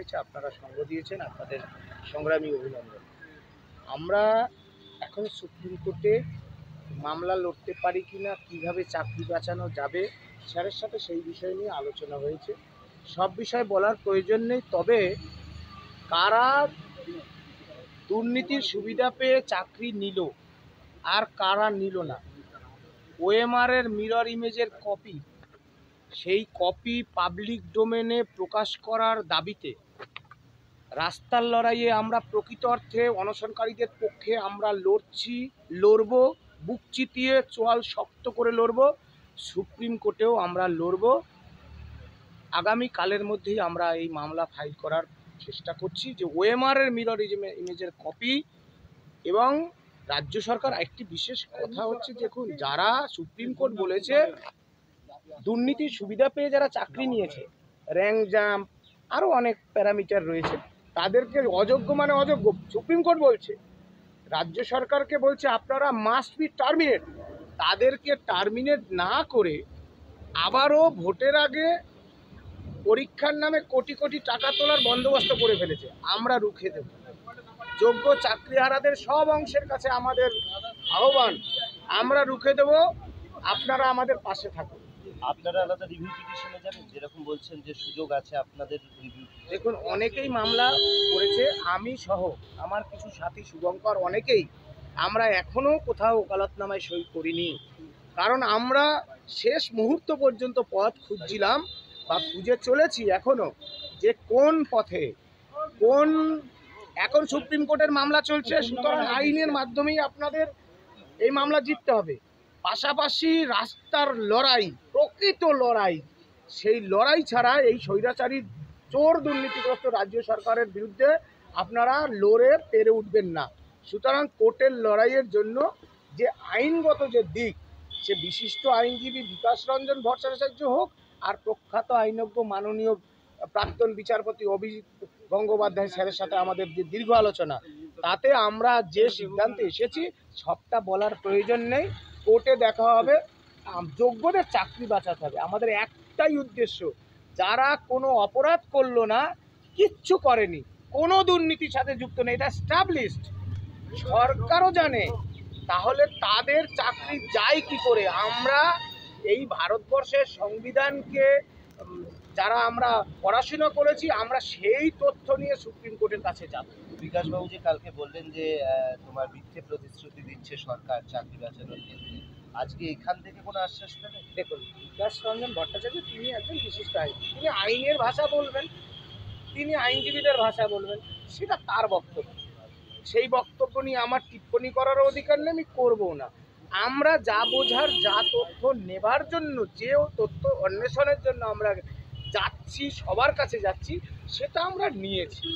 হয়েছে, আপনারা সঙ্গ দিয়েছেন, আপনাদের সংগ্রামী অভিনন্দন। আমরা এখন সুপ্রিম কোর্টে মামলা লড়তে পারি কিনা, কিভাবে চাকরি বাঁচানো যাবে স্যারের সাথে সেই বিষয় নিয়ে আলোচনা হয়েছে। সব বিষয় বলার প্রয়োজন নেই, তবে কারা দুর্নীতির সুবিধা পেয়ে চাকরি নিল আর কারা নিল না, ওএমআরের মিরর ইমেজের কপি, সেই কপি পাবলিক ডোমেনে প্রকাশ করার দাবিতে রাস্তার লড়াইয়ে আমরা প্রকৃত অর্থে অনশনকারীদের পক্ষে আমরা লড়ব, বুক চিতিয়ে চোয়াল শক্ত করে লড়ব, সুপ্রিম কোর্টেও আমরা লড়ব। আগামীকালের মধ্যেই আমরা এই মামলা ফাইল করার চেষ্টা করছি যে ওএমআরের মিরর ইমেজের কপি। এবং রাজ্য সরকার একটি বিশেষ কথা হচ্ছে, দেখুন, যারা সুপ্রিম কোর্ট বলেছে দুর্নীতির সুবিধা পেয়ে যারা চাকরি নিয়েছে, র্যাঙ্ক জাম্প আরও অনেক প্যারামিটার রয়েছে, তাদেরকে অযোগ্য মানে অযোগ্য সুপ্রিম কোর্ট বলছে। রাজ্য সরকারকে বলছে আপনারা মাস্ট বি টার্মিনেট। তাদেরকে টার্মিনেট না করে আবারও ভোটের আগে পরীক্ষার নামে কোটি কোটি টাকা তোলার বন্দোবস্ত করে ফেলেছে। আমরা রুখে দেব। যোগ্য চাকরিহারাদের সব অংশের কাছে আমাদের আহ্বান, আমরা রুখে দেব, আপনারা আমাদের পাশে থাকুন। আপনারা আলাদা রিভিউ পিটিশনে যাবেন, যেরকম বলছেন যে সুযোগ আছে আপনাদের রিভিউ? দেখুন, অনেকেই মামলা করেছে, আমি সহ আমার কিছু সাথী শুভঙ্কর অনেকেই, আমরা এখনও কোথাও ওকালতনামায় সই করিনি, কারণ আমরা শেষ মুহূর্ত পর্যন্ত পথ খুঁজছিলাম বা খুঁজে চলেছি এখনও, যে কোন পথে এখন সুপ্রিম কোর্টের মামলা চলছে, সুতরাং আইনের মাধ্যমেই আপনাদের এই মামলা জিততে হবে। পাশাপাশি রাস্তার লড়াই, প্রকৃত লড়াই, সেই লড়াই ছাড়া এই স্বৈরাচারী চোর দুর্নীতিগ্রস্ত রাজ্য সরকারের বিরুদ্ধে আপনারা লড়ে পেরে উঠবেন না। সুতরাং কোর্টের লড়াইয়ের জন্য যে আইনগত যে দিক, সে বিশিষ্ট আইনজীবী বিকাশ রঞ্জন ভট্টাচার্য হোক আর প্রখ্যাত আইনজ্ঞ মাননীয় প্রাক্তন বিচারপতি অভিজিৎ গঙ্গোপাধ্যায় স্যারের সাথে আমাদের যে দীর্ঘ আলোচনা, তাতে আমরা যে সিদ্ধান্তে এসেছি সবটা বলার প্রয়োজন নেই। কোর্টে দেখা হবে, যোগ্যদের চাকরি বাঁচাতে হবে। আমাদের একটাই উদ্দেশ্য, যারা কোনো অপরাধ করলো না, কিচ্ছু করেনি, কোনো দুর্নীতির সাথে যুক্ত নেই, এটা স্টাবলিশড, সরকারও জানে, তাহলে তাদের চাকরি যায় কি করে? আমরা এই ভারতবর্ষের সংবিধানকে যারা আমরা পড়াশোনা করেছি, আমরা সেই তথ্য নিয়ে সুপ্রিম কোর্টের কাছে যাব। বিকাশবাবু যে কালকে বললেন যে তোমার মিথ্যে প্রতিশ্রুতি দিচ্ছে সরকার চাকরি বাঁচানোর ক্ষেত্রে, আজকে এখান থেকে কোনো আশ্বাস পেলেন? দেখুন, বিকাশ রঞ্জন ভট্টাচার্য তিনি একজন বিশিষ্ট আইনজীবী, তিনি আইনের ভাষা বলবেন, তিনি আইনজীবীদের ভাষা বলবেন, সেটা তার বক্তব্য। সেই বক্তব্য নিয়ে আমার টিপ্পণী করার অধিকার নেই, আমি করবো না। আমরা যা বোঝার, যা তথ্য নেবার জন্য, যে তথ্য অন্বেষণের জন্য আমরা যাচ্ছি, সবার কাছে যাচ্ছি, সেটা আমরা নিয়েছি,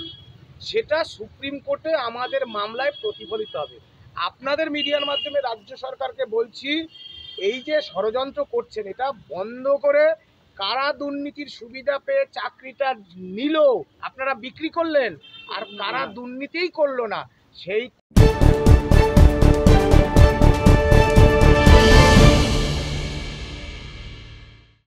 সেটা সুপ্রিম কোর্টে আমাদের মামলায় প্রতিফলিত হবে। আপনাদের মিডিয়ার মাধ্যমে রাজ্য সরকারকে বলছি, এই যে ষড়যন্ত্র করছেন, এটা বন্ধ করে কারা দুর্নীতির সুবিধা পেয়ে চাকরিটা নিল, আপনারা বিক্রি করলেন, আর কারা দুর্নীতিই করলো না, সেই